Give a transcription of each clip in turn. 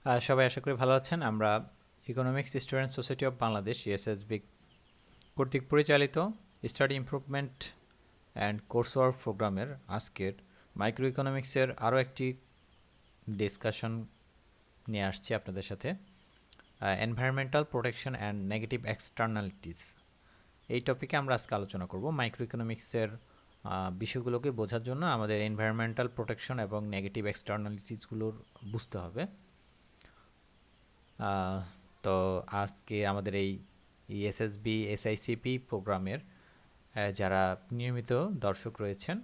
সবাই আশা করি ভালো আছেন। আমরা economics student society of Bangladesh ESSB কর্তৃক পরিচালিত study improvement and course work প্রোগ্রামের আজকের মাইক্রো ইকোনমিক্সের আরও একটি ডিসকাশন নিয়ে আসছি আপনাদের সাথে। Environmental protection and negative externalities এই টপিকে আমরা আজকে আলোচনা করব। মাইক্রো ইকোনমিক্সের বিষয়গুলোকে বোঝার জন্য আমাদের এনভায়রনমেন্টাল প্রোটেকশন এবং নেগেটিভ এক্সটার্নালিটিসগুলোর বুঝতে হবে। তো আজকে আমাদের এই ESSB SICP প্রোগ্রামের যারা নিয়মিত দর্শক রয়েছেন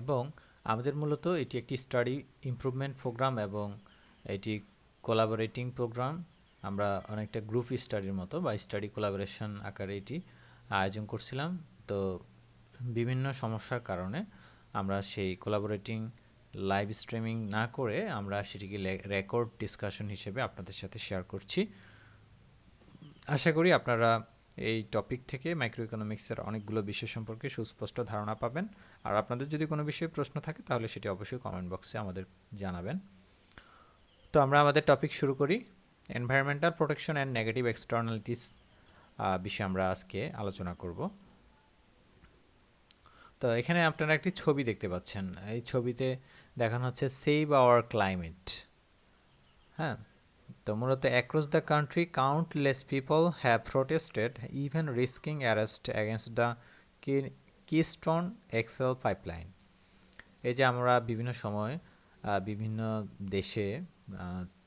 এবং আমাদের মূলত এটি একটি স্টাডি ইমপ্রুভমেন্ট প্রোগ্রাম এবং এটি কোলাবোরেটিং প্রোগ্রাম। আমরা অনেকটা গ্রুপ স্টাডির মতো বা স্টাডি কোলাবোরেশন আকারে এটি আয়োজন করছিলাম। তো বিভিন্ন সমস্যার কারণে আমরা সেই কোলাবোরেটিং লাইভ স্ট্রিমিং না করে আমরা সেটিকে রেকর্ড ডিসকাশন হিসেবে আপনাদের সাথে শেয়ার করছি। আশা করি আপনারা এই টপিক থেকে মাইক্রো ইকোনমিক্সের অনেকগুলো বিষয় সম্পর্কে সুস্পষ্ট ধারণা পাবেন। আর আপনাদের যদি কোনো বিষয়ে প্রশ্ন থাকে তাহলে সেটি অবশ্যই কমেন্ট বক্সে আমাদের জানাবেন। তো আমরা আমাদের টপিক শুরু করি। এনভায়রনমেন্টাল প্রোটেকশন অ্যান্ড নেগেটিভ এক্সটার্নালিটিস বিষয়ে আমরা আজকে আলোচনা করব। তো এখানে আপনারা একটি ছবি দেখতে পাচ্ছেন। এই ছবিতে দেখানো হচ্ছে সেভ আওয়ার ক্লাইমেট। হ্যাঁ, তো মূলত across the country countless people have protested even risking arrest against the Keystone XL pipeline. এই যে আমরা বিভিন্ন সময় বিভিন্ন দেশে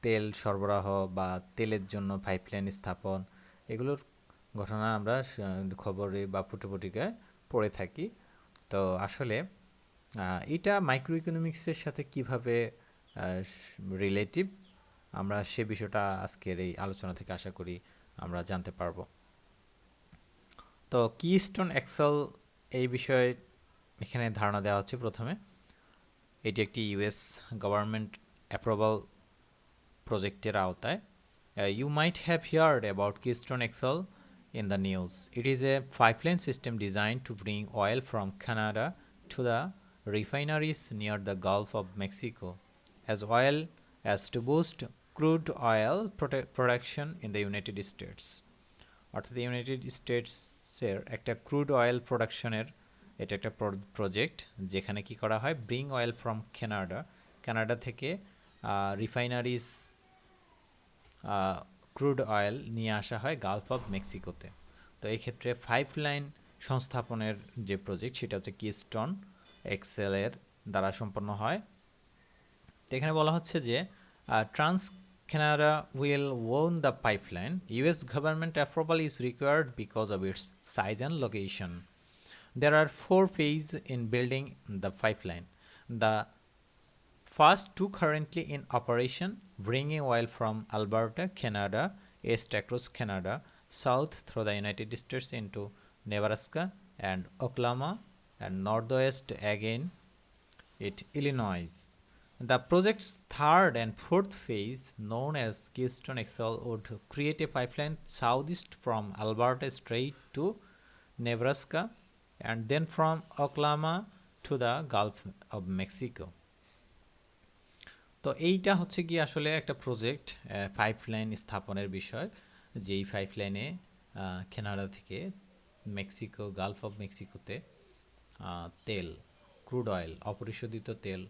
তেল সরবরাহ বা তেলের জন্য পাইপলাইন স্থাপন এগুলোর ঘটনা আমরা খবরে বা পত্রপত্রিকায় পড়ে থাকি। তো আসলে এটা মাইক্রো ইকোনমিক্সের সাথে কিভাবে রিলেটিভ আমরা সে বিষয়টা আজকের এই আলোচনা থেকে আশা করি আমরা জানতে পারবো। তো কিস্টোন এক্সেল এই বিষয়ে এখানে ধারণা দেওয়া হচ্ছে। প্রথমে এটি একটি ইউএস গভর্নমেন্ট অ্যাপ্রুভাল প্রজেক্টের আওতায়। You might have heard about Keystone XL in the news. It is a pipeline system designed to bring oil from Canada to the refineries near the Gulf of Mexico, as to boost crude oil production in the United States. অর্থাৎ United স্টেটসের একটা crude oil প্রোডাকশনের এটা একটা project, যেখানে কি করা হয়, bring oil from Canada থেকে রিফাইনারিজ ক্রুড অয়েল নিয়ে আসা হয় গালফ অফ মেক্সিকোতে। তো এই ক্ষেত্রে পাইপলাইন সংস্থাপনের যে প্রজেক্ট সেটা হচ্ছে কিস্টোন এক্সেলের দ্বারা সম্পন্ন হয়। তো এখানে বলা হচ্ছে যে trans Canada will own the pipeline. US government approval is required because of its size and location. There are 4 phases in building the pipeline. The first 2 currently in operation, bringing oil from Alberta, Canada, east across Canada, south through the United States into Nebraska and Oklahoma, and northwest again at Illinois. The project's third and fourth phase, known as Keystone XL, would create a pipeline southeast from Alberta straight to Nebraska and then from Oklahoma to the Gulf of Mexico. তো এইটা হচ্ছে কি আসলে একটা project, pipeline স্থাপনের বিষয়, যেই পাইপলাইনে Canada থেকে মেক্সিকো, গালফ অফ মেক্সিকোতে তেল, ক্রুড অয়েল, অপরিশোধিত তেল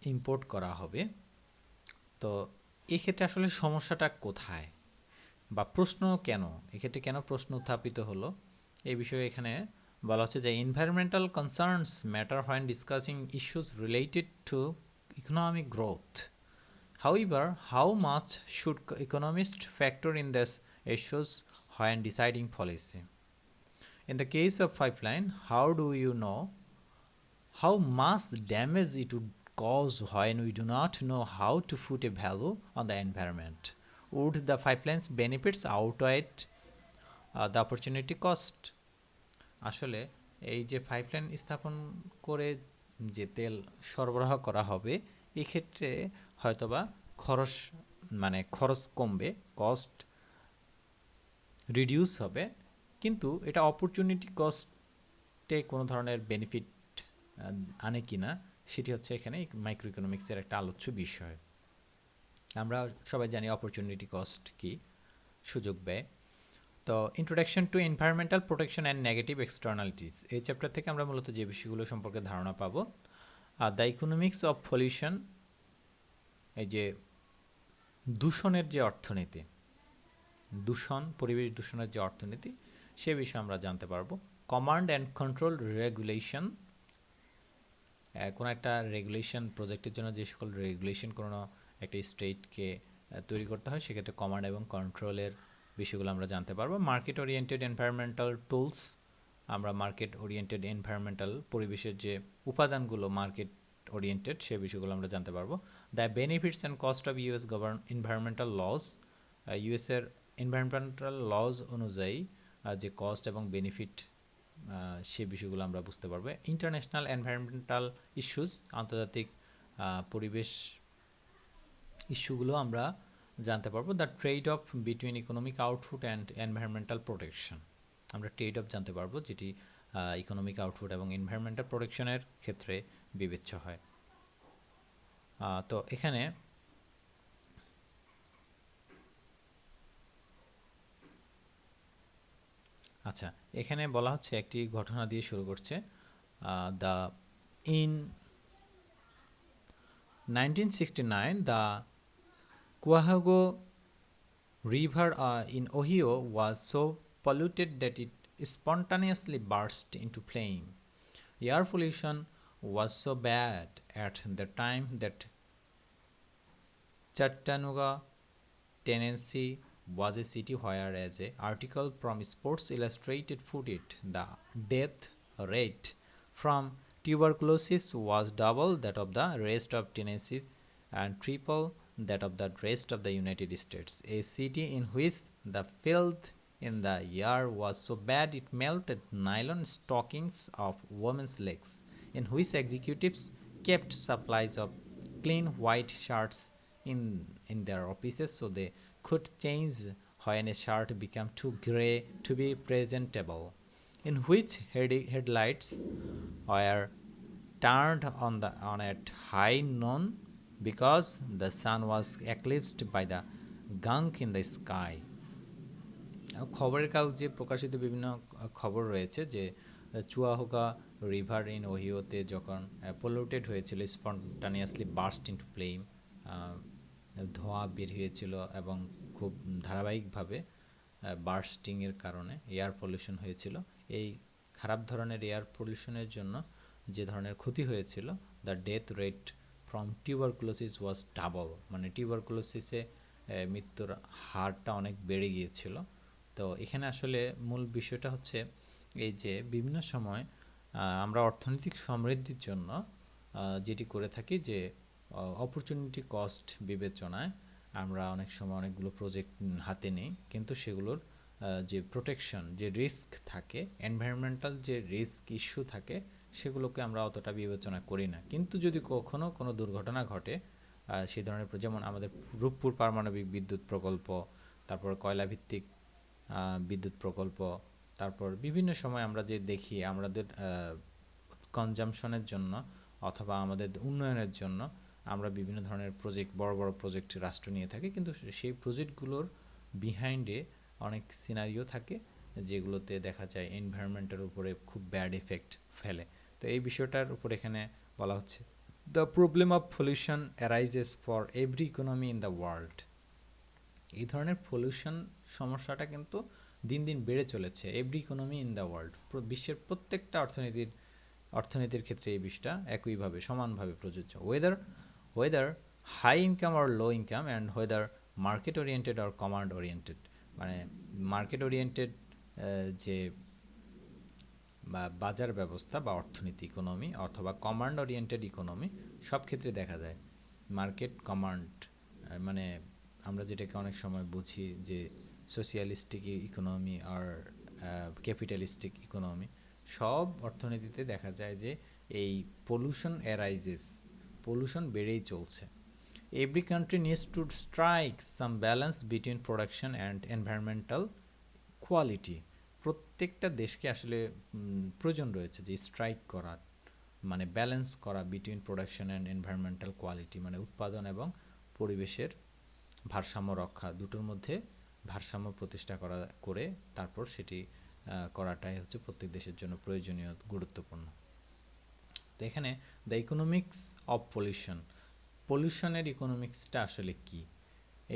ইম্পোর্ট করা হবে। তো এক্ষেত্রে আসলে সমস্যাটা কোথায় বা প্রশ্ন কেন, এক্ষেত্রে কেন প্রশ্ন উত্থাপিত হলো, এই বিষয়ে এখানে বলা হচ্ছে যে environmental concerns matter when discussing issues related to economic growth. However, how much should economists factor in these issues when deciding policy? In the case of pipeline, how do you know how much damage it would cause when we do not know how to put a value on the environment? Would the pipeline's benefits outweigh the opportunity cost? আসলে এই যে pipeline স্থাপন করে যে তেল সরবরাহ করা হবে, এক্ষেত্রে হয়তোবা খরচ কমবে, কস্ট রিডিউস হবে, কিন্তু এটা অপরচুনিটি কস্টে কোনো ধরনের বেনিফিট আনে কিনা সেটি হচ্ছে এখানে মাইক্রো ইকোনমিক্সের একটা আলোচ্য বিষয়। আমরা সবাই জানি অপরচুনিটি কস্ট কি, সুযোগ ব্যয়। তো introduction to environmental protection and negative externalities, এই চ্যাপ্টার থেকে আমরা মূলত যে বিষয়গুলো সম্পর্কে ধারণা পাবো। দ্য ইকোনমিক্স অফ পলিউশন, এই যে দূষণের যে অর্থনীতি, দূষণ, পরিবেশ দূষণের যে অর্থনীতি, সে বিষয়ে আমরা জানতে পারবো। কমান্ড অ্যান্ড কন্ট্রোল রেগুলেশন, কোনো একটা রেগুলেশন প্রজেক্টের জন্য যে সকল রেগুলেশন কোনো একটা স্টেটকে তৈরি করতে হয়, সেক্ষেত্রে কমান্ড এবং কন্ট্রোলের বিষয়গুলো আমরা জানতে পারবো। মার্কেট ওরিয়েন্টেড এনভায়রনমেন্টাল টুলস, আমরা মার্কেট ওরিয়েন্টেড এনভায়রনমেন্টাল, পরিবেশের যে উপাদানগুলো মার্কেট ওরিয়েন্টেড, সে বিষয়গুলো আমরা জানতে পারবো। The benefits and cost of US environmental laws, ইউএসের এনভায়রনমেন্টাল লজ অনুযায়ী যে কস্ট এবং বেনিফিট, সে বিষয়গুলো আমরা বুঝতে পারবো। ইন্টারন্যাশনাল এনভায়রনমেন্টাল ইস্যুস, আন্তর্জাতিক পরিবেশ ইস্যুগুলো আমরা জানতে পারবো। The trade of between economic output and environmental protection, আমরা ট্রেড অফ জানতে পারবো, যেটি ইকোনমিক আউটপুট এবং এনভায়রনমেন্টাল প্রোটেকশনের ক্ষেত্রে বিবেচ্য হয়। তো এখানে আচ্ছা, এখানে বলা হচ্ছে, একটি ঘটনা দিয়ে শুরু করছে। The in 1969 the Cuyahoga River in Ohio was so polluted that it spontaneously burst into flame. Air pollution was so bad at the time that Chattanooga, Tennessee was a city where, as an article from Sports Illustrated put it, the death rate from tuberculosis was double that of the rest of Tennessee and triple that of the rest of the United States. A city in which the filth in the air was so bad it melted nylon stockings of women's legs, in which executives kept supplies of clean white shirts in their offices so they could change when a shirt became too grey to be presentable, in which headlights were turned on at high noon because the sun was eclipsed by the gunk in the sky. খবরের কাগজে প্রকাশিত বিভিন্ন খবর রয়েছে যে চুয়াহুগা river in ওহিওতে যখন polluted হয়েছিল, স্পন্টানিয়াসলি burst into flame, ধোঁয়া বের হয়েছিল এবং খুব ধারাবাহিকভাবে বার্স্টিংয়ের কারণে এয়ার পলিউশন হয়েছিল। এই খারাপ ধরনের এয়ার পলিউশনের জন্য যে ধরনের ক্ষতি হয়েছিল, the death rate from tuberculosis was double, মানে টিউবারকুলোসিসে মৃত্যুর হারটা অনেক বেড়ে গিয়েছিল। তো এখানে আসলে মূল বিষয়টা হচ্ছে এই যে বিভিন্ন সময় আমরা অর্থনৈতিক সমৃদ্ধির জন্য যেটি করে থাকি, যে অপরচুনিটি কস্ট বিবেচনায় আমরা অনেক সময় অনেকগুলো প্রজেক্ট হাতে নিই, কিন্তু সেগুলোর যে প্রোটেকশন, যে রিস্ক থাকে, এনভায়রনমেন্টাল যে রিস্ক ইস্যু থাকে, সেগুলোকে আমরা অতটা বিবেচনা করি না। কিন্তু যদি কখনো কোনো দুর্ঘটনা ঘটে, সেই ধরনের, যেমন আমাদের রূপপুর পারমাণবিক বিদ্যুৎ প্রকল্প, তারপর কয়লাভিত্তিক বিদ্যুৎ প্রকল্প, তারপর বিভিন্ন সময় আমরা যে দেখি আমাদের কনজামশনের জন্য অথবা আমাদের উন্নয়নের জন্য আমরা বিভিন্ন ধরনের প্রজেক্ট, বড় বড় প্রজেক্ট রাষ্ট্র নিয়ে থাকে, কিন্তু সেই প্রজেক্টগুলোর বিহাইন্ডে অনেক সিনারিও থাকে যেগুলোতে দেখা যায় এনভায়রনমেন্টের উপরে খুব ব্যাড এফেক্ট ফেলে। তো এই বিষয়টার উপর এখানে বলা হচ্ছে, the problem of pollution arises for every economy in the world. এই ধরনের পলিউশন সমস্যাটা কিন্তু দিন দিন বেড়ে চলেছে, every economy in the world, বিশ্বের প্রত্যেকটা অর্থনীতির ক্ষেত্রে এই বিষয়টা একইভাবে সমানভাবে প্রযোজ্য। Whether high income or low income and whether market oriented or command oriented, মানে মার্কেট ওরিয়েন্টেড যে বাজার ব্যবস্থা বা অর্থনীতি, ইকোনমি, অথবা কমান্ড ওরিয়েন্টেড ইকোনমি, সব ক্ষেত্রে দেখা যায় মার্কেট কমান্ড, মানে আমরা যেটাকে অনেক সময় বুঝি যে সোশিয়ালিস্টিক ইকোনমি আর ক্যাপিটালিস্টিক ইকোনমি, সব অর্থনীতিতে দেখা যায় যে এই পলিউশন অ্যারাইজেস, পলিউশন বেড়েই চলছে। Every country needs to strike some balance between production and environmental quality. প্রত্যেকটা দেশকে আসলে প্রয়োজন রয়েছে যে স্ট্রাইক করার, মানে ব্যালেন্স করা between production and environmental quality, মানে উৎপাদন এবং পরিবেশের ভারসাম্য রক্ষা, দুটোর মধ্যে ভারসাম্য প্রতিষ্ঠা করে তারপর সেটি করাটাই হচ্ছে প্রত্যেক দেশের জন্য প্রয়োজনীয়, গুরুত্বপূর্ণ। তো এখানে দ্য ইকোনমিক্স অফ পলিউশনের ইকোনমিক্সটা আসলে কি,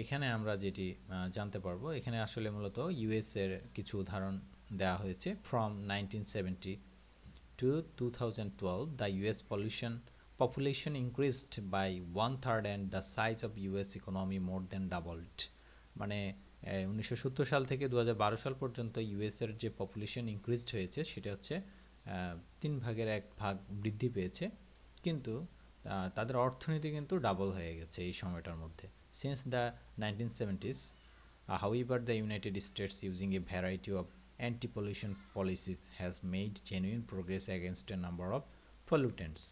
এখানে আমরা যেটি জানতে পারবো, এখানে আসলে মূলত ইউএস এর কিছু উদাহরণ দেওয়া হয়েছে। From 1970 to 2012 the US population increased by 1/3 and the size of US economy more than doubled। মানে 1970 সাল থেকে 2012 সাল পর্যন্ত ইউএস এর যে পপুলেশন ইনক্রিজড হয়েছে সেটা হচ্ছে 3/1 বৃদ্ধি পেয়েছে, কিন্তু তাদের অর্থনীতি কিন্তু ডাবল হয়ে গেছে এই সময়টার মধ্যে। Since the 1970s, however, the United States, using a variety of anti-pollution policies, has made genuine progress against a number of pollutants.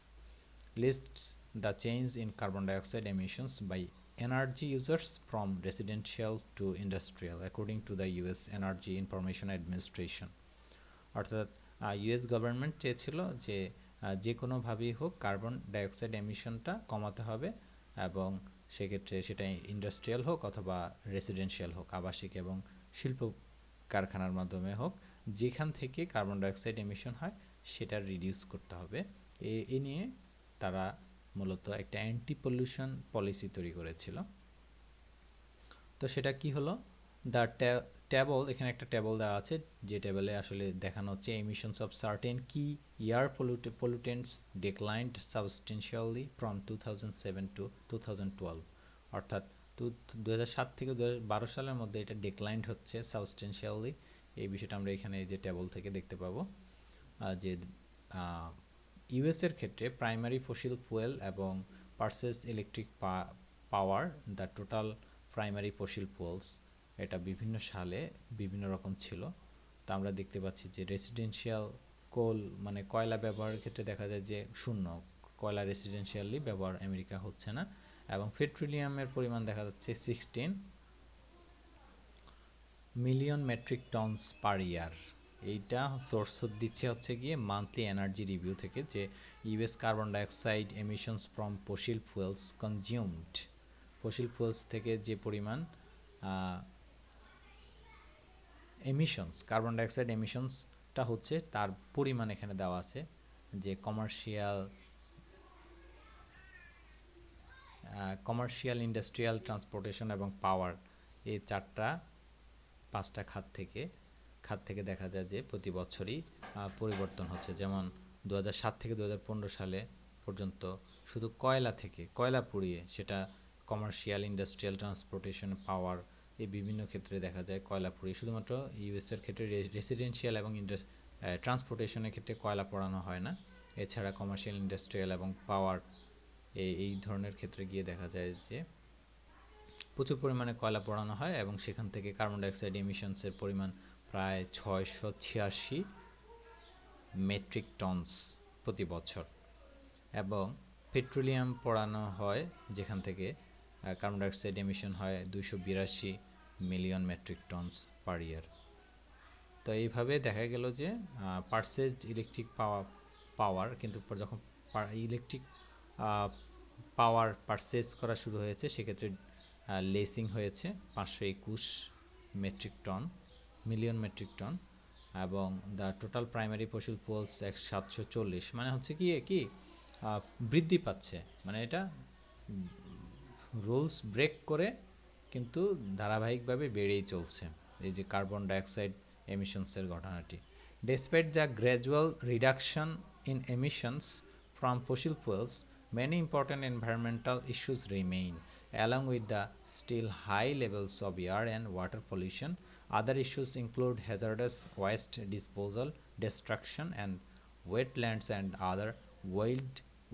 Lists the change in carbon dioxide emissions by energy users from residential to industrial, according to the US Energy Information Administration। অর্থাৎ US government চেয়েছিল যে যে কোনোভাবেই হোক carbon dioxide এমিশনটা কমাতে হবে, এবং সেক্ষেত্রে সেটা ইন্ডাস্ট্রিয়াল হোক অথবা রেসিডেন্সিয়াল হোক, আবাসিক এবং শিল্প কারখানার মাধ্যমে হোক, যেখান থেকে কার্বন ডাইঅক্সাইড এমিশন হয় সেটা রিডিউস করতে হবে। এ নিয়ে তারা মূলত একটা অ্যান্টি পলিউশন পলিসি তৈরি করেছিল। তো সেটা কি হলো, দ্য টেবল, এখানে একটা টেবল দেওয়া আছে, যে টেবলে আসলে দেখানো হচ্ছে এমিশনস অফ সার্টেন কি air pollutants declined substantially from 2007 to 2012। অর্থাৎ 2007 থেকে 2012 সালের মধ্যে এটা ডিক্লাইন্ড হচ্ছে সাবস্টেন্সিয়ালি। এই বিষয়টা আমরা এখানে এই যে টেবল থেকে দেখতে পাবো যে ইউএস এর ক্ষেত্রে প্রাইমারি ফসিল ফুয়েল এবং purchase electric power, the total primary fossil fuels, এটা বিভিন্ন সালে বিভিন্ন রকম ছিল। তা আমরা দেখতে পাচ্ছি যে রেসিডেন্সিয়াল কোল মানে কয়লা ব্যবহারের ক্ষেত্রে দেখা যায় যে শূন্য, কয়লা রেসিডেন্সিয়ালি ব্যবহার আমেরিকা হচ্ছে না, এবং পেট্রোলিয়ামের পরিমাণ দেখা যাচ্ছে 16 মিলিয়ন মেট্রিক টনস পার ইয়ার। এইটা সোর্স দিচ্ছে হচ্ছে গিয়ে মান্থলি এনার্জি রিভিউ থেকে, যে US carbon dioxide emissions from fossil fuels consumed, fossil fuels থেকে যে পরিমাণ এমিশনস, কার্বন ডাইঅক্সাইড এমিশনসটা হচ্ছে তার পরিমাণ এখানে দেওয়া আছে, যে কমার্শিয়াল, ইন্ডাস্ট্রিয়াল, ট্রান্সপোর্টেশন এবং পাওয়ার, এই 4-5টা খাত থেকে দেখা যায় যে প্রতি বছরই পরিবর্তন হচ্ছে। যেমন 2007 থেকে 2015 সালে পর্যন্ত শুধু কয়লা পুড়িয়ে, সেটা কমার্শিয়াল, ইন্ডাস্ট্রিয়াল, ট্রান্সপোর্টেশন, পাওয়ার, এই বিভিন্ন ক্ষেত্রে দেখা যায় কয়লা পুড়িয়ে। শুধুমাত্র ইউএসের ক্ষেত্রে রেসিডেন্সিয়াল এবং ট্রান্সপোর্টেশনের ক্ষেত্রে কয়লা পোড়ানো হয় না, এছাড়া কমার্শিয়াল, ইন্ডাস্ট্রিয়াল এবং পাওয়ার এই ধরনের ক্ষেত্রে গিয়ে দেখা যায় যে প্রচুর পরিমাণে কয়লা পোড়ানো হয়, এবং সেখান থেকে কার্বন ডাইঅক্সাইড এমিশনসের পরিমাণ প্রায় 686 মেট্রিক টনস প্রতি বছর। এবং পেট্রোলিয়াম পোড়ানো হয় যেখান থেকে কার্বন ডাইঅক্সাইড এমিশন হয় 282 মিলিয়ন মেট্রিক টনস পার ইয়ার। তো এইভাবে দেখা গেল যে পারচেজ ইলেকট্রিক পাওয়ার কিন্তু যখন ইলেকট্রিক পাওয়ার পারচেজ করা শুরু হয়েছে, সেক্ষেত্রে লেসিং হয়েছে 521 মিলিয়ন মেট্রিক টন, এবং the total primary fossil fuels 740, মানে হচ্ছে কি বৃদ্ধি পাচ্ছে, মানে এটা রুলস ব্রেক করে কিন্তু ধারাবাহিকভাবে বেড়েই চলছে এই যে কার্বন ডাইঅক্সাইড এমিশনসের ঘটনাটি। Despite the gradual reduction in emissions from fossil fuels, many important environmental issues remain. Along with the still high levels of air and water pollution, other issues include hazardous waste disposal, destruction, and wetlands and other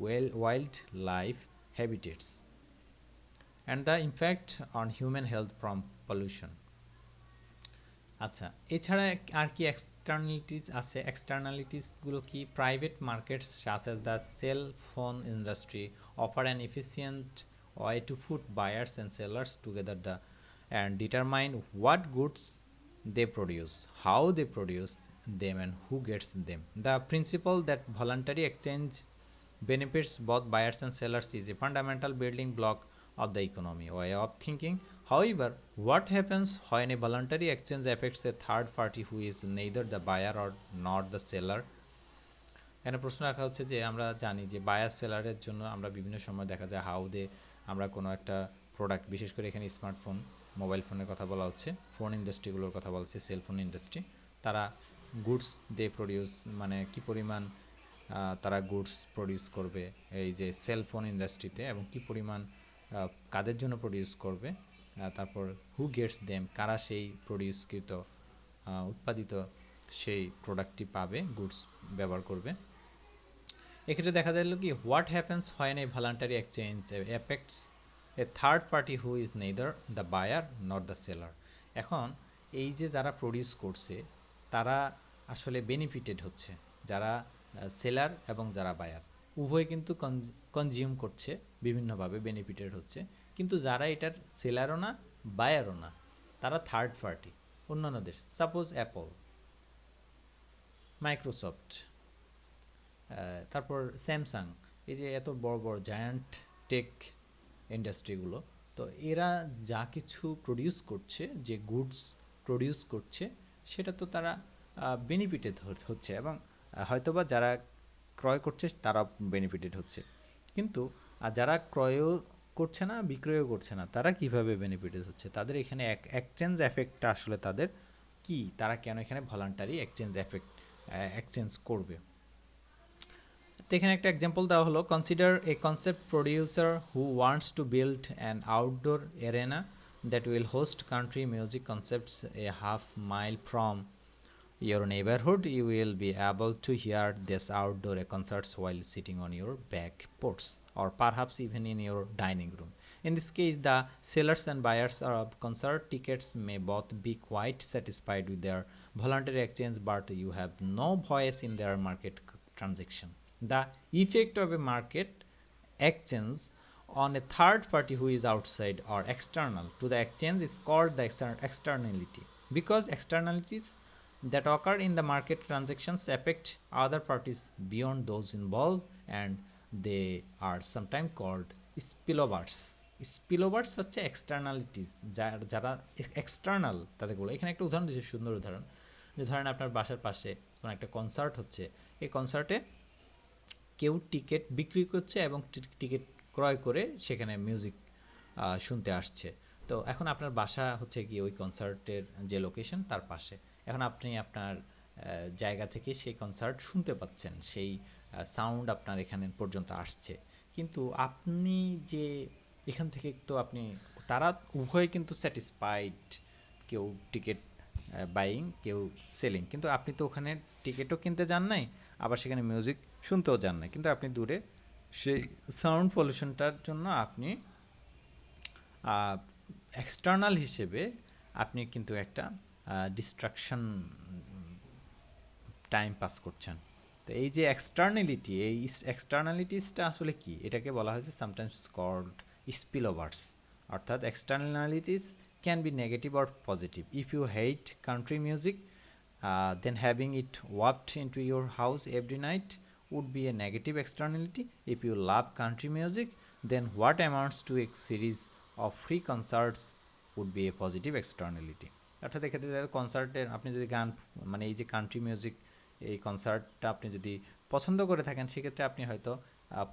wildlife habitats, and the impact on human health from pollution. আচ্ছা, এছাড়া আর কি এক্সটার্নালিটিস আছে? এক্সটার্নালিটিসগুলো কি? Private markets such as the cell phone industry offer an efficient way to put buyers and sellers together and determine what goods they produce, how they produce them, and who gets them. The principle that voluntary exchange benefits both buyers and sellers is a fundamental building block of the economy way of thinking. However, what happens when a voluntary exchange affects a third party who is neither the buyer or not the seller? এখানে প্রশ্ন রাখা হচ্ছে যে আমরা জানি যে buyer সেলারের জন্য আমরা বিভিন্ন সময় দেখা যায় হাউ দে আমরা কোনো একটা প্রোডাক্ট, বিশেষ করে এখানে স্মার্টফোন মোবাইল ফোনের কথা বলা হচ্ছে, ফোন ইন্ডাস্ট্রিগুলোর কথা বলছে, সেলফোন ইন্ডাস্ট্রি, তারা গুডস দে প্রডিউস, মানে কি পরিমাণ তারা গুডস প্রডিউস করবে এই যে সেলফোন ইন্ডাস্ট্রিতে, এবং কি পরিমাণ কাদের জন্য প্রডিউস করবে, তারপর হু গেটস দেম, কারা সেই প্রডিউসকৃত উৎপাদিত সেই প্রোডাক্টটি পাবে, গুডস ব্যবহার করবে। এক্ষেত্রে দেখা গেল কি what happens when a voluntary exchange affects a third party who is neither the buyer not the seller. এখন এই যে যারা প্রডিউস করছে তারা আসলে বেনিফিটেড হচ্ছে, যারা সেলার এবং যারা বায়ার উভয় কিন্তু কনজিউম করছে বিভিন্নভাবে, বেনিফিটেড হচ্ছে, কিন্তু যারা এটার সেলারও না বায়ারও না তারা থার্ড পার্টি, অন্যান্য দেশ, সাপোজ অ্যাপল, মাইক্রোসফট, তারপর স্যামসাং, এই যে এত বড় বড় জায়ান্ট টেক ইন্ডাস্ট্রিগুলো, তো এরা যা কিছু প্রডিউস করছে, যে গুডস প্রডিউস করছে, সেটা তো তারা বেনিফিটেড হচ্ছে, এবং হয়তোবা যারা ক্রয় করছে তারা বেনিফিটেড হচ্ছে, কিন্তু যারা ক্রয়ও করছে না বিক্রয়ও করছে না তারা কিভাবে বেনিফিটেড হচ্ছে? তাদের এখানে এক্সচেঞ্জ এফেক্টটা আসলে তাদের কি, তারা কেন এখানে ভলান্টারি এক্সচেঞ্জ করবে? তো এখানে একটা এক্সাম্পল দেওয়া হলো, consider A concept producer who wants to build an outdoor arena that will host country music concepts A half mile from your neighborhood. You will be able to hear this outdoor concerts while sitting on your back porch or perhaps even in your dining room. In this case, the sellers and buyers of concert tickets may both be quite satisfied with their voluntary exchange, but you have no voice in their market transaction. The effect of a market exchange on a third party who is outside or external to the exchange is called the externality, because externalities that occur in the market transactions affect other parties beyond those involved, and they are sometimes called spillovers. Spillovers হচ্ছে externalities, যারা external তাদের বলে। এখানে একটা উদাহরণ দিয়েছে, সুন্দর উদাহরণ, যে ধরেন আপনার বাসার পাশে কোনো একটা কনসার্ট হচ্ছে, এই কনসার্টে কেউ টিকিট বিক্রি করছে এবং টিকিট ক্রয় করে সেখানে মিউজিক শুনতে আসছে। তো এখন আপনার বাসা হচ্ছে কি ওই কনসার্টের যে লোকেশন তার পাশে, এখন আপনি আপনার জায়গা থেকে সেই কনসার্ট শুনতে পাচ্ছেন, সেই সাউন্ড আপনার এখানে পর্যন্ত আসছে, কিন্তু আপনি যে এখান থেকে তো আপনি, তারা উভয় কিন্তু স্যাটিসফাইড, কেউ টিকিট বাইং কেউ সেলিং, কিন্তু আপনি তো ওখানে টিকিটও কিনতে যান নাই, আবার সেখানে মিউজিক শুনতেও যান নাই, কিন্তু আপনি দূরে সেই সাউন্ড পলিউশনটার জন্য আপনি এক্সটার্নাল হিসেবে আপনি কিন্তু একটা ডিস্ট্রাকশন টাইম পাস করছেন। তো এই যে এক্সটার্নালিটি, এই এক্সটার্নালিটিসটা আসলে কি, এটাকে বলা হয়েছে সামটাইমস কল্ড স্পিলওভার্স, অর্থাৎ externalities can be negative or positive. If you hate country music, then having it wafted into your house every night would be a negative externality. If you love country music, then what amounts to a series of free concerts would be a positive externality. অর্থাৎ এক্ষেত্রে কনসার্টের আপনি যদি গান, মানে এই যে country music এই কনসার্টটা আপনি যদি পছন্দ করে থাকেন, সেক্ষেত্রে আপনি হয়তো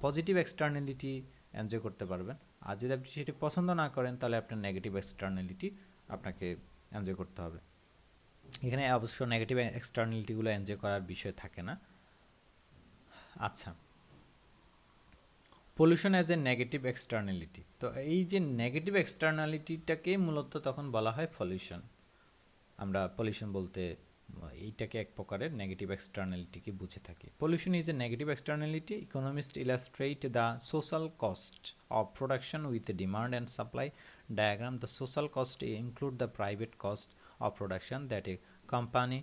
পজিটিভ এক্সটার্নালিটি এনজয় করতে পারবেন, আর যদি আপনি সেটি পছন্দ না করেন তাহলে আপনার নেগেটিভ এক্সটার্নালিটি আপনাকে এনজয় করতে হবে। এখানে অবশ্য নেগেটিভ এক্সটার্নালিটিগুলো এনজয় করার বিষয় থাকে না। আচ্ছা, pollution as a negative externality, তো এই যে নেগেটিভ এক্সটার্নালিটিটাকে মূলত তখন বলা হয় পলিউশন। আমরা পলিউশন বলতে এইটাকে এক প্রকারের নেগেটিভ এক্সটার্নালিটিকে বুঝে থাকি। Pollution is a negative externality. Economist illustrate the social cost of production with a demand and supply diagram. The social cost include the private cost of production that a company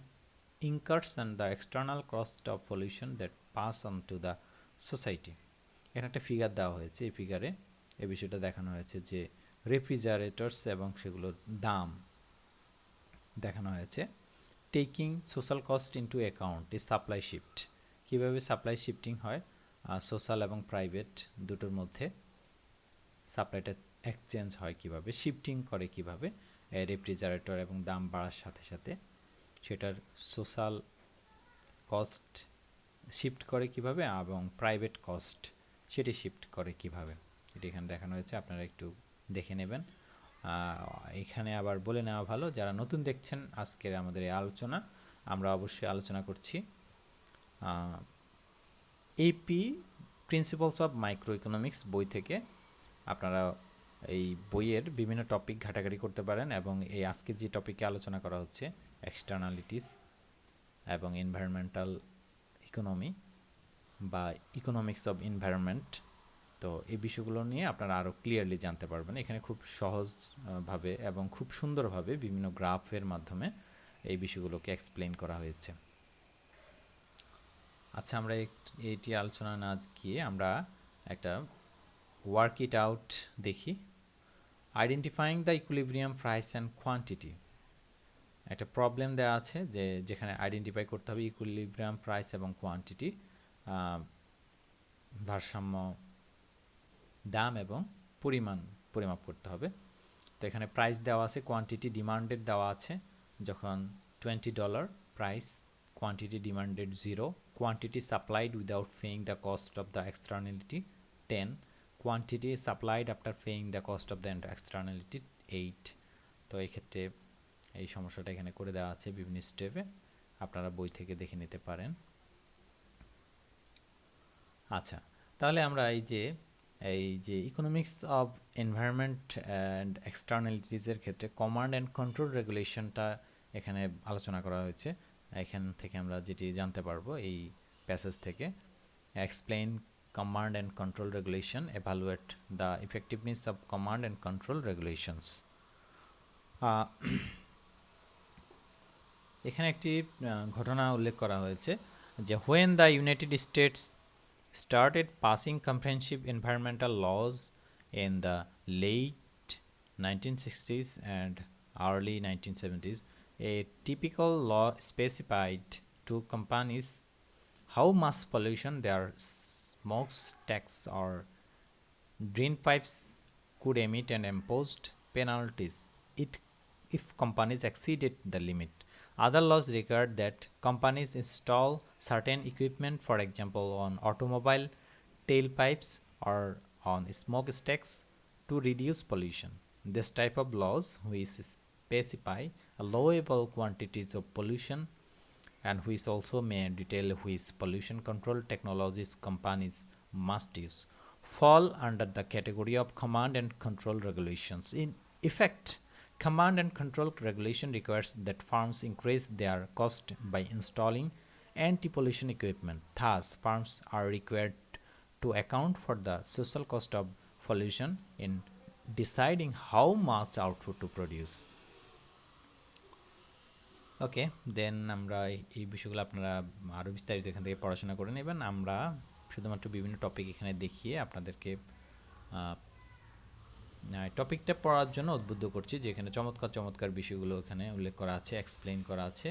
incurs and the external cost of pollution that pass on to the society. এখানে একটা figure দেওয়া হয়েছে, এই ফিগারে এই বিষয়টা দেখানো হয়েছে যে রেফ্রিজারেটরস এবং সেগুলোর দাম দেখানো হয়েছে। Taking social cost into account a supply shift, কীভাবে সাপ্লাই শিফটিং হয় সোশ্যাল এবং প্রাইভেট দুটোর মধ্যে সাপ্লাইটা এক্সচেঞ্জ হয় কিভাবে, শিফটিং করে কিভাবে রেফ্রিজারেটর এবং দাম বাড়ার সাথে সাথে সেটার সোশ্যাল কস্ট শিফট করে কিভাবে এবং প্রাইভেট কস্ট সেটি শিফট করে কিভাবে, এটি এখানে দেখানো হয়েছে, আপনারা একটু দেখে নেবেন। এখানে আবার বলে নেওয়া ভালো, যারা নতুন দেখছেন আজকের আমাদের এই আলোচনা, আমরা অবশ্যই আলোচনা করছি AP principles of microeconomics বই থেকে। আপনারা এই বইয়ের বিভিন্ন টপিক ঘাটাঘাটি করতে পারেন এবং এই আজকে যে টপিকে আলোচনা করা হচ্ছে এক্সটার্নালিটিস এবং এনভায়রনমেন্টাল ইকোনমি বা ইকোনমিক্স অফ এনভায়রনমেন্ট, তো এই বিষয়গুলো নিয়ে আপনারা আরও ক্লিয়ারলি জানতে পারবেন। এখানে খুব সহজভাবে এবং খুব সুন্দরভাবে বিভিন্ন গ্রাফের মাধ্যমে এই বিষয়গুলোকে এক্সপ্লেন করা হয়েছে। আচ্ছা, আমরা এইটি আলোচনা না গিয়ে আমরা একটা ওয়ার্ক ইট আউট দেখি। Identifying the equilibrium price and quantity, একটা প্রবলেম দেওয়া আছে যে যেখানে আইডেন্টিফাই করতে হবে ইকুইলিব্রিয়াম প্রাইস এবং কোয়ান্টিটি, ভারসাম্য দাম এবং পরিমাপ করতে হবে। তো এখানে প্রাইস দেওয়া আছে, কোয়ান্টিটি ডিমান্ডেড দেওয়া আছে, যখন $20 price, quantity demanded 0, quantity supplied without paying the cost of the externality 10, quantity supplied after paying the cost of the externality 8। তো এই ক্ষেত্রে এই সমস্যাটা এখানে করে দেওয়া আছে বিভিন্ন স্টেপে, আপনারা বই থেকে দেখে নিতে পারেন। আচ্ছা, তাহলে আমরা এই যে ইকোনমিক্স অফ এনভায়রনমেন্ট অ্যান্ড এক্সটার্নালিটিসের ক্ষেত্রে কমান্ড অ্যান্ড কন্ট্রোল রেগুলেশনটা এখানে আলোচনা করা হয়েছে। এখান থেকে আমরা যেটি জানতে পারবো এই প্যাসেজ থেকে, explain command and control regulation, evaluate the effectiveness of command and control regulations. এখানে একটি ঘটনা উল্লেখ করা হয়েছে যে when the United States started passing comprehensive environmental laws in the late 1960s and early 1970s, a typical law specified to companies how much pollution their smokestacks or drain pipes could emit and imposed penalties if companies exceeded the limit. Other laws required that companies install certain equipment, for example, on automobile tailpipes or on smokestacks to reduce pollution. This type of laws, which specify allowable quantities of pollution and which also may detail which pollution control technologies companies must use, fall under the category of command and control regulations. In effect, command and control regulation requires that firms increase their cost by installing anti-pollution equipment. Thus, firms are required to account for the social cost of pollution in deciding how much output to produce. ওকে, দেন আমরা এই বিষয়গুলো আপনারা আরও বিস্তারিত এখান থেকে পড়াশোনা করে নেবেন। আমরা শুধুমাত্র বিভিন্ন টপিক এখানে দেখিয়ে আপনাদেরকে টপিকটা পড়ার জন্য উদ্বুদ্ধ করছি, যেখানে চমৎকার চমৎকার বিষয়গুলো এখানে উল্লেখ করা আছে, এক্সপ্লেইন করা আছে,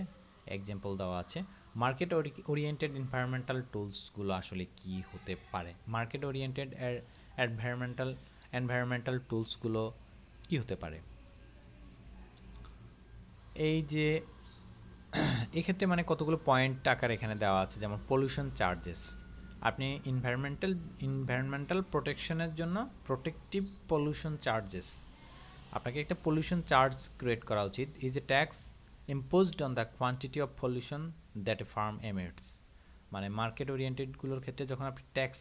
এক্সাম্পল দেওয়া আছে। মার্কেট ওরিয়েন্টেড এনভায়রনমেন্টাল টুলসগুলো আসলে কি হতে পারে, মার্কেট ওরিয়েন্টেড এনভায়রনমেন্টাল টুলসগুলো কি হতে পারে। এই যে এক্ষেত্রে মানে কতগুলো পয়েন্ট আকার এখানে দেওয়া আছে, যেমন পলিউশন চার্জেস, আপনি ইনভায়রনমেন্টাল প্রোটেকশনের জন্য প্রোটেক্টিভ পলিউশন চার্জেস, আপনাকে একটা পলিউশন চার্জ ক্রিয়েট করা উচিত। Is a tax imposed on the quantity of pollution that a farm emits, মানে মার্কেট ওরিয়েন্টেডগুলোর ক্ষেত্রে যখন আপনি ট্যাক্স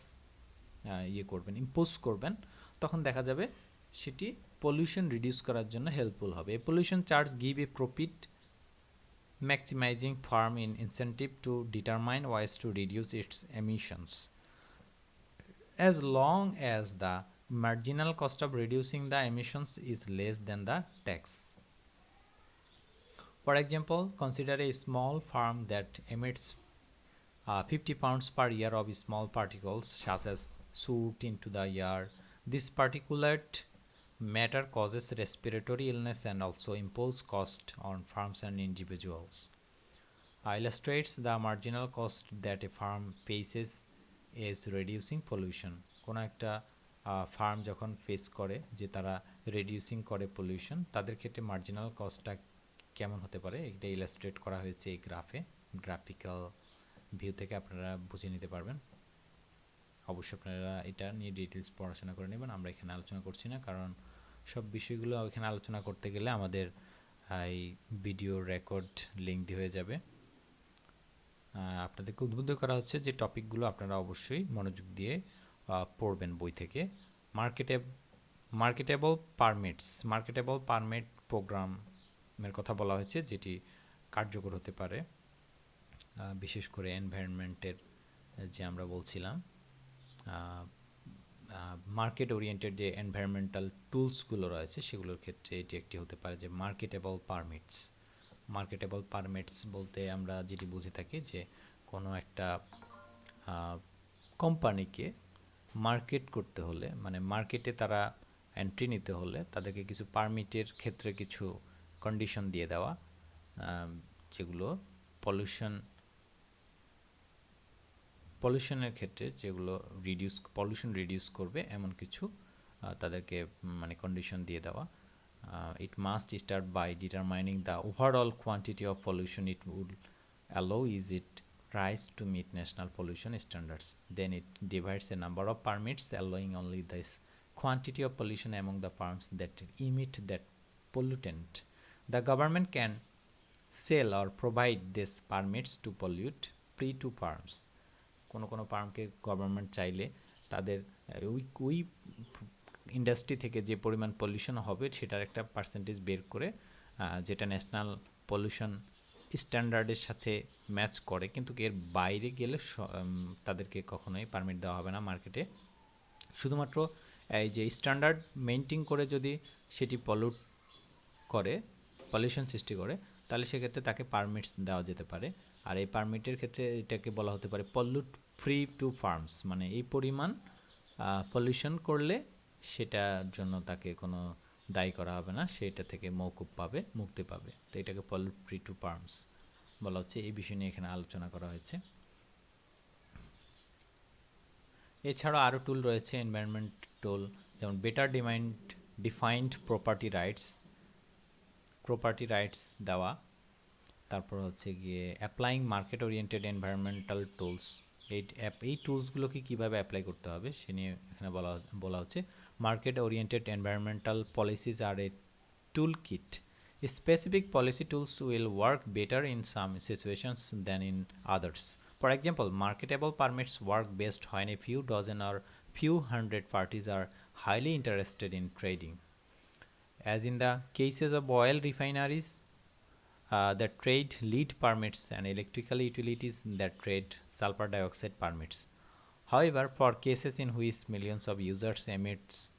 করবেন, ইম্পোজ করবেন, তখন দেখা যাবে সেটি পলিউশন রিডিউস করার জন্য হেল্পফুল হবে। A pollution charge give a profit maximizing firm in incentive to determine ways to reduce its emissions, as long as the marginal cost of reducing the emissions is less than the tax. For example, consider a small farm that emits 50 pounds per year of small particles such as soot into the air. This particulate matter causes respiratory illness and also impose cost on farms and individuals. Illustrates the marginal cost that a farm faces is reducing pollution. কোনো একটা farm যখন face করে যে তারা reducing করে pollution, তাদের ক্ষেত্রে marginal কস্টটা কেমন হতে পারে এটা ইলাস্ট্রেট করা হয়েছে এই গ্রাফিক্যাল ভিউ থেকে আপনারা বুঝে নিতে পারবেন। অবশ্যই আপনারা এটা নিয়ে ডিটেলস পড়াশোনা করে নেবেন, আমরা এখানে আলোচনা করছি না, কারণ সব বিষয়গুলো এখানে আলোচনা করতে গেলে আমাদের এই ভিডিও রেকর্ড লেংথি হয়ে যাবে। আপনাদেরকে উদ্বুদ্ধ করা হচ্ছে যে টপিকগুলো আপনারা অবশ্যই মনোযোগ দিয়ে পড়বেন বই থেকে। মার্কেটেবল পারমিট প্রোগ্রামের কথা বলা হয়েছে, যেটি কার্যকর হতে পারে বিশেষ করে এনভায়রনমেন্টের যে আমরা বলছিলাম মার্কেট ওরিয়েন্টেড যে এনভায়রনমেন্টাল টুলসগুলো রয়েছে সেগুলোর ক্ষেত্রে এটি একটি হতে পারে যে মার্কেটেবল পারমিটস বলতে আমরা যেটি বুঝে থাকি যে কোনো একটা কোম্পানিকে মার্কেট করতে হলে, মানে মার্কেটে তারা এন্ট্রি নিতে হলে তাদেরকে কিছু পারমিটের ক্ষেত্রে কিছু কন্ডিশন দিয়ে দেওয়া, যেগুলো পলিউশনের ক্ষেত্রে যেগুলো পলিউশন রিডিউস করবে এমন কিছু তাদেরকে মানে কন্ডিশন দিয়ে দেওয়া। It must start by determining the overall quantity of pollution it would allow is it tries to meet national pollution standards. Then it divides a number of permits allowing only this quantity of pollution among the farms that emit that pollutant. The government can sell or provide these permits to pollute free to farms. কোনো ফার্মকে government চাইলে তাদের ওই industry থেকে যে পরিমাণ pollution হবে সেটার একটা পার্সেন্টেজ বের করে যেটা ন্যাশনাল পলিউশন স্ট্যান্ডার্ডের সাথে ম্যাচ করে, কিন্তু এর বাইরে গেলে তাদেরকে কখনোই পারমিট দেওয়া হবে না মার্কেটে। শুধুমাত্র এই যে স্ট্যান্ডার্ড মেনটেন করে যদি সেটি পলিউশন সৃষ্টি করে তাহলে সেক্ষেত্রে তাকে পারমিটস দেওয়া যেতে পারে। আর এই পারমিটের ক্ষেত্রে এটাকে বলা হতে পারে পলিউট ফ্রি টু ফার্মস, মানে এই পরিমাণ পলিউশন করলে সেটার জন্য তাকে কোনো দায়ী করা হবে না, সেটা থেকে মুক্তি পাবে। তো এটাকে পলিউট ফ্রি টু ফার্মস বলা হচ্ছে। এই বিষয় নিয়ে এখানে আলোচনা করা হয়েছে। এছাড়াও আরও টুল রয়েছে এনভায়রনমেন্ট টুল, যেমন বেটার ডিফাইন্ড প্রপার্টি রাইটস দেওয়া, তারপর হচ্ছে গিয়ে applying market oriented environmental tools. এই টুলসগুলোকে কীভাবে অ্যাপ্লাই করতে হবে সে নিয়ে এখানে বলা হচ্ছে। Market oriented environmental policies are a tool kit. Specific policy tools will work better in some situations than in others. For example, marketable permits work best when a few dozen or few hundred parties are highly interested in trading. As in the cases of oil refineries that trade lead permits and electrical utilities that trade sulfur dioxide permits. However, for cases in which millions of users emit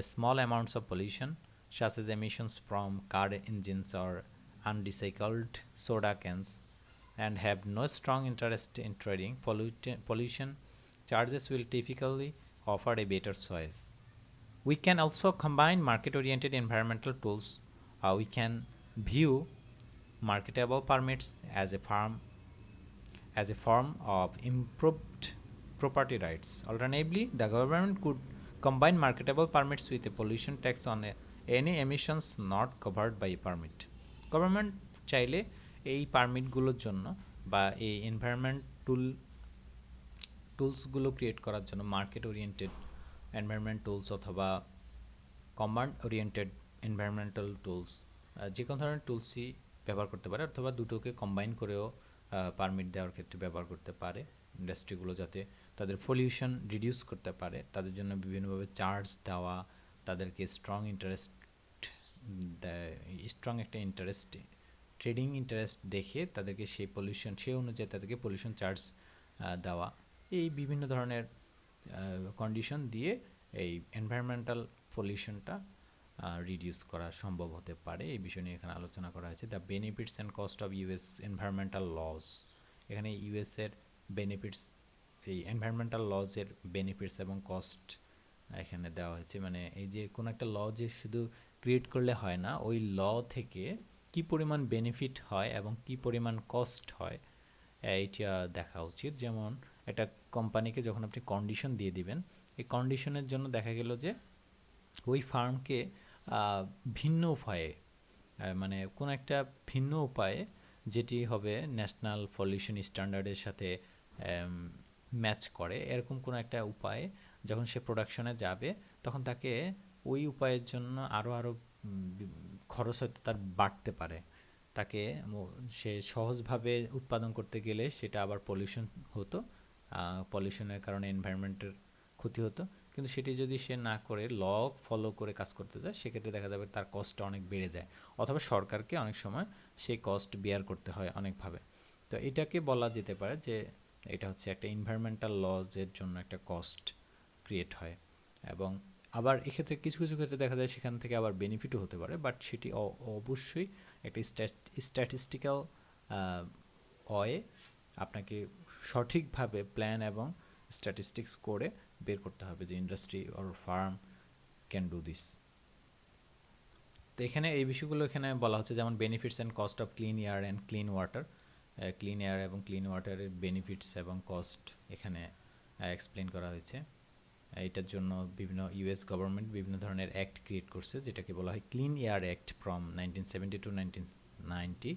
small amounts of pollution, such as emissions from car engines or unrecycled soda cans, and have no strong interest in trading, pollution charges will typically offer a better choice. We can also combine market-oriented environmental tools. We can view marketable permits as a form of improved property rights. Alternatively, the government could combine marketable permits with a pollution tax on any emissions not covered by a permit. Government চাইলে এই পারমিটগুলোর জন্য বা এই environment টুলসগুলো create করার জন্য market oriented environment tools অথবা command oriented environmental tools যে কোনো ধরনের টুলসই ব্যবহার করতে পারে, অথবা দুটোকে কম্বাইন করেও পারমিট দেওয়ার ক্ষেত্রে ব্যবহার করতে পারে। ইন্ডাস্ট্রিগুলো যাতে তাদের পলিউশন রিডিউস করতে পারে তাদের জন্য বিভিন্নভাবে চার্জ দেওয়া, তাদেরকে স্ট্রং একটা ট্রেডিং ইন্টারেস্ট দেখে তাদেরকে সেই অনুযায়ী তাদেরকে পলিউশন চার্জ দেওয়া, এই বিভিন্ন ধরনের কন্ডিশন দিয়ে এই এনভায়রনমেন্টাল পলিউশনটা রিডিউস করা সম্ভব হতে পারে। এই বিষয় নিয়ে এখানে আলোচনা করা হয়েছে। The benefits and cost of US environmental laws. এখানে ইউএসের বেনিফিটস, এই এনভায়রনমেন্টাল লজের বেনিফিটস এবং কস্ট এখানে দেওয়া হয়েছে। মানে এই যে কোনো একটা ল যে শুধু ক্রিয়েট করলে হয় না, ওই ল থেকে কি পরিমাণ বেনিফিট হয় এবং কি পরিমাণ কস্ট হয় এইটা দেখা উচিত। যেমন একটা কোম্পানিকে যখন আপনি কন্ডিশন দিয়ে দিবেন, এই কন্ডিশনের জন্য দেখা গেল যে ওই ফার্মকে ভিন্ন উপায়ে মানে কোনো একটা ভিন্ন উপায়ে, যেটি হবে ন্যাশনাল পলিউশন স্ট্যান্ডার্ডের সাথে ম্যাচ করে, এরকম কোনো একটা উপায়ে যখন সে প্রোডাকশনে যাবে, তখন তাকে ওই উপায়ের জন্য আরও খরচ হয়তো তার বাড়তে পারে। তাকে সে সহজভাবে উৎপাদন করতে গেলে সেটা আবার পলিউশন হতো, পলিউশনের কারণে এনভায়রনমেন্টের ক্ষতি হতো। কিন্তু সেটি যদি সে না করে ল ফলো করে কাজ করতে যায়, সেক্ষেত্রে দেখা যাবে তার কস্টটা অনেক বেড়ে যায়, অথবা সরকারকে অনেক সময় সেই কস্ট বিয়ার করতে হয় অনেকভাবে। তো এটাকে বলা যেতে পারে যে এটা হচ্ছে একটা এনভায়রনমেন্টাল লজের জন্য একটা কস্ট ক্রিয়েট হয়। এবং আবার এক্ষেত্রে কিছু কিছু ক্ষেত্রে দেখা যায় সেখান থেকে আবার বেনিফিটও হতে পারে, বাট সেটি অবশ্যই একটা স্ট্যাটিস্টিক্যাল ওয়ে আপনাকে সঠিকভাবে প্ল্যান এবং স্ট্যাটিস্টিক্স করে বের করতে হবে যে industry or farm can do this. তো এখানে এই বিষয়গুলো এখানে বলা হচ্ছে, যেমন benefits and cost of clean air and clean water. Clean air এবং ক্লিন ওয়াটারের বেনিফিটস এবং কস্ট এখানে এক্সপ্লেন করা হয়েছে। এটার জন্য বিভিন্ন ইউএস গভর্নমেন্ট বিভিন্ন ধরনের অ্যাক্ট ক্রিয়েট করছে, যেটাকে বলা হয় clean air act from 1970 to 1990।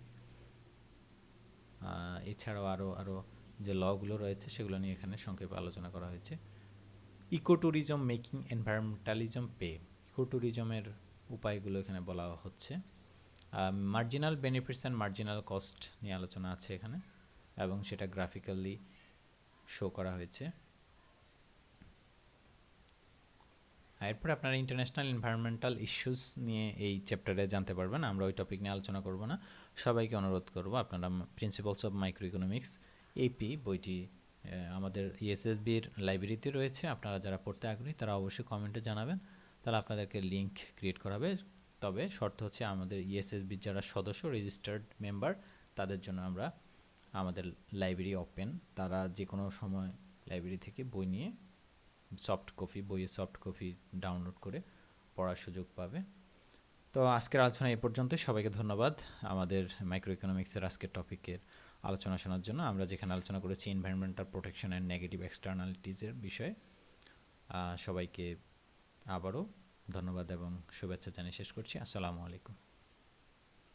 এছাড়াও আরও যে লগুলো রয়েছে সেগুলো নিয়ে এখানে সংক্ষেপে আলোচনা করা হয়েছে। Eco tourism making environmentalism pay, eco ট্যুরিজমের উপায়গুলো এখানে বলা হচ্ছে। Marginal benefits and marginal cost নিয়ে আলোচনা আছে এখানে, এবং সেটা গ্রাফিক্যালি শো করা হয়েছে। এরপরে আপনারা ইন্টারন্যাশনাল এনভায়রনমেন্টাল ইস্যুস নিয়ে এই চ্যাপ্টারে জানতে পারবেন। আমরা ওই টপিক নিয়ে আলোচনা করব না। সবাইকে অনুরোধ করব আপনারা principles of microeconomics AP বইটি আমাদের ইএসএসবির লাইব্রেরিতে রয়েছে। আপনারা যারা পড়তে আগ্রহী তারা অবশ্যই কমেন্টে জানাবেন, তাহলে আপনাদেরকে লিঙ্ক ক্রিয়েট করা হবে। তবে শর্ত হচ্ছে আমাদের ইএসএসবির যারা সদস্য রেজিস্টার্ড মেম্বার, তাদের জন্য আমরা আমাদের লাইব্রেরি ওপেন, তারা যে কোনো সময় লাইব্রেরি থেকে বই নিয়ে বইয়ের সফট কপি ডাউনলোড করে পড়ার সুযোগ পাবে। তো আজকের আলোচনা এই পর্যন্তই। সবাইকে ধন্যবাদ আমাদের মাইক্রো ইকোনমিক্সের আজকের টপিকের আলোচনা শোনার জন্য। আমরা যেখানে আলোচনা করেছি এনভায়রনমেন্টাল প্রোটেকশন অ্যান্ড নেগেটিভ এক্সটার্নালিটিসের বিষয়ে। সবাইকে আবারও ধন্যবাদ এবং শুভেচ্ছা জানিয়ে শেষ করছি। আসসালামু আলাইকুম।